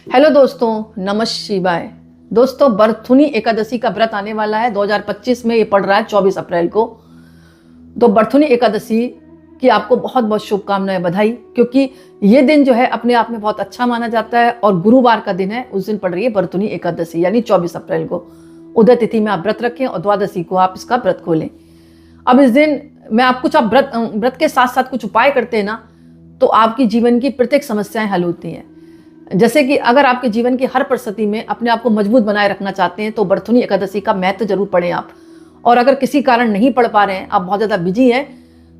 Hello दोस्तों, नमः शिवाय। दोस्तों, बरथुनी एकादशी का व्रत आने वाला है 2025 में। ये पड़ रहा है 24 अप्रैल को। तो बरथुनी एकादशी की आपको बहुत बहुत शुभकामनाएं, बधाई। क्योंकि ये दिन जो है अपने आप में बहुत अच्छा माना जाता है और गुरुवार का दिन है। उस दिन पड़ रही है बरथुनी एकादशी, यानी 24 अप्रैल को। उदय तिथि में आप व्रत रखें और द्वादशी को आप इसका व्रत खोलें। अब इस दिन में आप कुछ आप व्रत के साथ साथ कुछ उपाय करते हैं ना, तो आपकी जीवन की प्रत्येक समस्याएं हल होती हैं। जैसे कि अगर आपके जीवन की हर परिस्थिति में अपने आप को मजबूत बनाए रखना चाहते हैं तो बरथुनी एकादशी का महत्व जरूर पढ़ें आप। और अगर किसी कारण नहीं पढ़ पा रहे हैं, आप बहुत ज़्यादा बिजी हैं,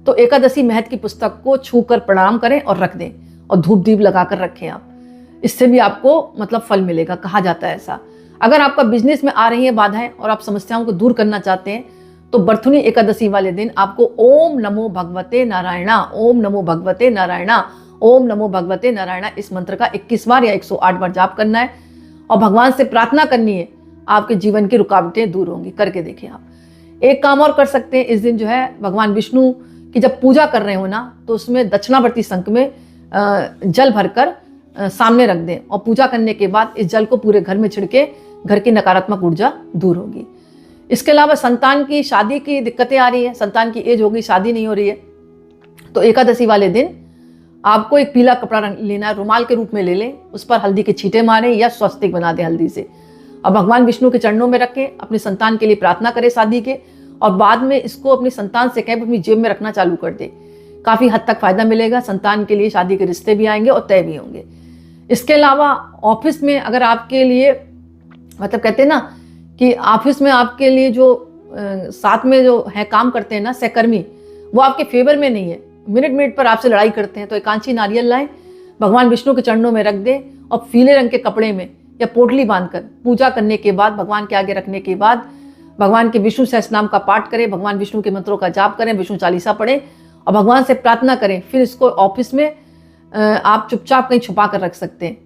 तो एकादशी महत्व की पुस्तक को छूकर प्रणाम करें और रख दें और धूप दीप लगाकर रखें आप। इससे भी आपको मतलब फल मिलेगा, कहा जाता है ऐसा। अगर आपका बिजनेस में आ रही है बाधाएं और आप समस्याओं को दूर करना चाहते हैं तो बरथुनी एकादशी वाले दिन आपको ओम नमो भगवते नारायणा, ओम नमो भगवते नारायणा, ओम नमो भगवते नारायणा इस मंत्र का 21 बार या 108 बार जाप करना है और भगवान से प्रार्थना करनी है। आपके जीवन की रुकावटें दूर होंगी। करके देखें आप। एक काम और कर सकते हैं, इस दिन जो है भगवान विष्णु की जब पूजा कर रहे हो ना, तो उसमें दक्षिणावर्ती शंख में जल भरकर सामने रख दें और पूजा करने के बाद इस जल को पूरे घर में छिड़के घर की नकारात्मक ऊर्जा दूर होगी। इसके अलावा संतान की शादी की दिक्कतें आ रही है, संतान की एज हो गई, शादी नहीं हो रही है, तो एकादशी वाले दिन आपको एक पीला कपड़ा लेना है, रुमाल के रूप में ले लें, उस पर हल्दी के छींटे मारें या स्वस्तिक बना दें हल्दी से और भगवान विष्णु के चरणों में रखें। अपनी संतान के लिए प्रार्थना करें शादी के, और बाद में इसको अपनी संतान से कहें अपनी जेब में रखना चालू कर दे। काफ़ी हद तक फायदा मिलेगा, संतान के लिए शादी के रिश्ते भी आएंगे और तय भी होंगे। इसके अलावा ऑफिस में अगर आपके लिए मतलब कहते हैं ना कि ऑफिस में आपके लिए जो साथ में जो है काम करते हैं ना सहकर्मी, वो आपके फेवर में नहीं है, मिनट मिनट पर आपसे लड़ाई करते हैं, तो एकांची नारियल लाएं, भगवान विष्णु के चरणों में रख दें और पीले रंग के कपड़े में या पोटली बांधकर पूजा करने के बाद भगवान के आगे रखने के बाद भगवान के विष्णु सहस्रनाम का पाठ करें, भगवान विष्णु के मंत्रों का जाप करें, विष्णु चालीसा पढ़ें और भगवान से प्रार्थना करें। फिर इसको ऑफिस में आप चुपचाप कहीं छुपा कर रख सकते हैं।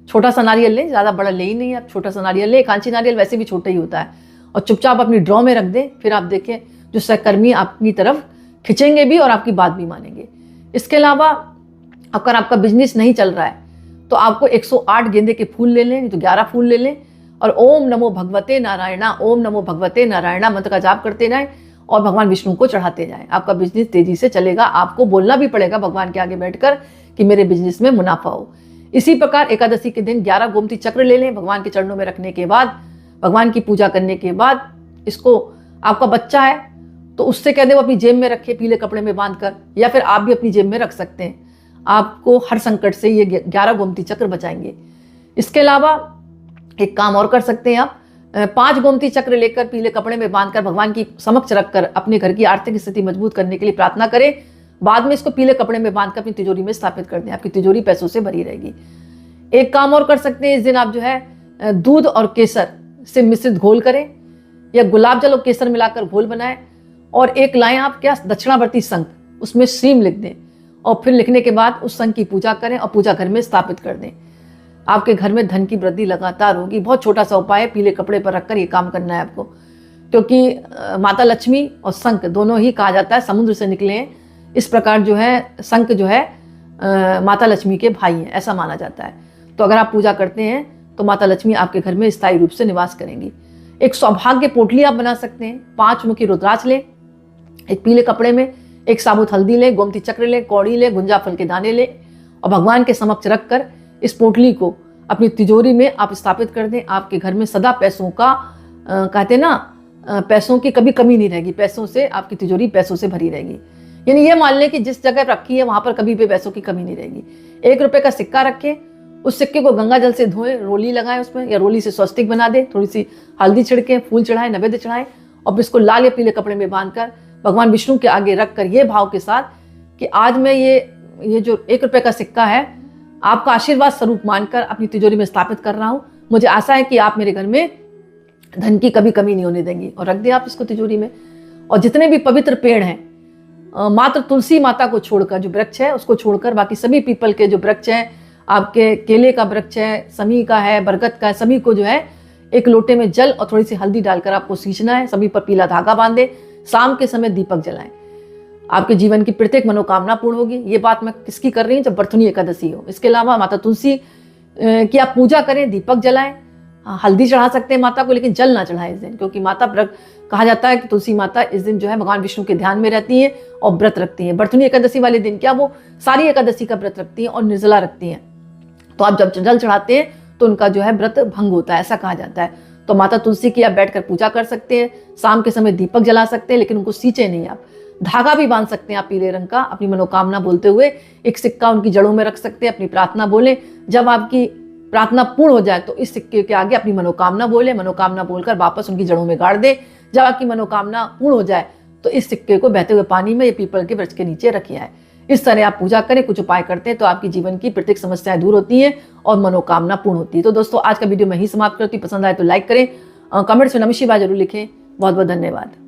छोटा सा नारियल लें, ज़्यादा बड़ा ले ही नहीं, आप छोटा सा नारियल लें, एकांची नारियल वैसे भी छोटा ही होता है, और चुपचाप अपनी ड्रॉ में रख दें। फिर आप देखें जो सहकर्मी आपकी तरफ खिंचेंगे भी और आपकी बात भी मानेंगे। इसके अलावा अगर आपका बिजनेस नहीं चल रहा है तो आपको 108 गेंदे के फूल ले लें, तो 11 फूल ले लें और ओम नमो भगवते नारायणा, ओम नमो भगवते नारायणा मंत्र का जाप करते जाएं और भगवान विष्णु को चढ़ाते जाएं। आपका बिजनेस तेजी से चलेगा। आपको बोलना भी पड़ेगा भगवान के आगे बैठकर कि मेरे बिजनेस में मुनाफा हो। इसी प्रकार एकादशी के दिन 11 गोमती चक्र ले लें, भगवान के चरणों में रखने के बाद भगवान की पूजा करने के बाद इसको, आपका बच्चा है तो उससे कह दे वो अपनी जेब में रखे पीले कपड़े में बांधकर, या फिर आप भी अपनी जेब में रख सकते हैं। आपको हर संकट से ये 11 गोमती चक्र बचाएंगे। इसके अलावा एक काम और कर सकते हैं आप, 5 गोमती चक्र लेकर पीले कपड़े में बांधकर भगवान की समक्ष रखकर अपने घर की आर्थिक स्थिति मजबूत करने के लिए प्रार्थना करें। बाद में इसको पीले कपड़े में बांधकर अपनी तिजोरी में स्थापित कर दें। आपकी तिजोरी पैसों से भरी रहेगी। एक काम और कर सकते हैं, इस दिन आप जो है दूध और केसर से मिश्रित घोल करें या गुलाब जल और केसर मिलाकर घोल बनाएं और एक लाएं आप क्या दक्षिणावर्ती शंख, उसमें श्रीम लिख दें और फिर लिखने के बाद उस शंख की पूजा करें और पूजा घर में स्थापित कर दें। आपके घर में धन की वृद्धि लगातार होगी। बहुत छोटा सा उपाय है, पीले कपड़े पर रखकर ये काम करना है आपको, क्योंकि माता लक्ष्मी और शंख दोनों ही कहा जाता है समुद्र से निकले हैं। इस प्रकार जो है शंख जो है माता लक्ष्मी के भाई हैं, ऐसा माना जाता है। तो अगर आप पूजा करते हैं तो माता लक्ष्मी आपके घर में स्थायी रूप से निवास करेंगी। एक सौभाग्य पोटली आप बना सकते हैं। 5 मुखी रुद्राक्ष लें एक पीले कपड़े में, एक साबुत हल्दी लें, गोमती चक्र लें, कौड़ी लें, गुंजा फल के दाने लें और भगवान के समक्ष रखकर इस पोटली को अपनी तिजोरी में आप स्थापित कर दें। आपके घर में सदा पैसों का कहते हैं ना, पैसों की कभी कमी नहीं रहेगी। पैसों से आपकी तिजोरी पैसों से भरी रहेगी। यानी ये मान लें कि जिस जगह रखी है वहां पर कभी भी पैसों की कमी नहीं रहेगी। 1 रुपए का सिक्का रखें, उस सिक्के को गंगा जल से धोएं, रोली लगाएं उसमें या रोली से स्वस्तिक बना दें, थोड़ी सी हल्दी छिड़कें, फूल चढ़ाएं, नैवेद्य चढ़ाएं और इसको लाल या पीले कपड़े में बांधकर भगवान विष्णु के आगे रखकर ये भाव के साथ कि आज मैं ये जो 1 रुपए का सिक्का है आपका आशीर्वाद स्वरूप मानकर अपनी तिजोरी में स्थापित कर रहा हूँ। मुझे आशा है कि आप मेरे घर में धन की कभी कमी नहीं होने देंगी, और रख दें आप इसको तिजोरी में। और जितने भी पवित्र पेड़ हैं, मात्र तुलसी माता को छोड़कर जो वृक्ष है उसको छोड़कर बाकी सभी पीपल के जो वृक्ष हैं, आपके केले का वृक्ष है, समी का है, बरगद का है, सभी को जो है एक लोटे में जल और थोड़ी सी हल्दी डालकर आपको सींचना है। सभी पर पीला धागा बांधे, शाम के समय दीपक जलाएं। आपके जीवन की प्रत्येक मनोकामना पूर्ण होगी। ये बात मैं किसकी कर रही हूँ, जब बरथुनी एकादशी हो। इसके अलावा माता तुलसी कि आप पूजा करें, दीपक जलाएं, हल्दी चढ़ा सकते हैं माता को, लेकिन जल ना चढ़ाएं इस दिन, क्योंकि माता कहा जाता है कि तुलसी माता इस दिन जो है भगवान विष्णु के ध्यान में रहती हैं और व्रत रखती हैं। बरथुनी एकादशी वाले दिन क्या वो सारी एकादशी का व्रत रखती हैं और निर्जला रखती हैं। तो आप जब जल चढ़ाते हैं तो उनका जो है व्रत भंग होता है, ऐसा कहा जाता है। तो माता तुलसी की आप बैठकर पूजा कर सकते हैं, शाम के समय दीपक जला सकते हैं, लेकिन उनको सींचे नहीं। आप धागा भी बांध सकते हैं आप पीले रंग का, अपनी मनोकामना बोलते हुए एक सिक्का उनकी जड़ों में रख सकते हैं, अपनी प्रार्थना बोलें। जब आपकी प्रार्थना पूर्ण हो जाए तो इस सिक्के के आगे अपनी मनोकामना बोले, मनोकामना बोलकर वापस उनकी जड़ों में गाड़ दे। जब आपकी मनोकामना पूर्ण हो जाए तो इस सिक्के को बहते हुए पानी में या पीपल के वृक्ष के नीचे रखिए है। इस तरह आप पूजा करें, कुछ उपाय करते हैं तो आपकी जीवन की प्रत्येक समस्याएं दूर होती हैं और मनोकामना पूर्ण होती है। तो दोस्तों आज का वीडियो मैं ही समाप्त करती हूँ। पसंद आए तो लाइक करें, कमेंट्स में नमः शिवाय जरूर लिखें। बहुत बहुत धन्यवाद।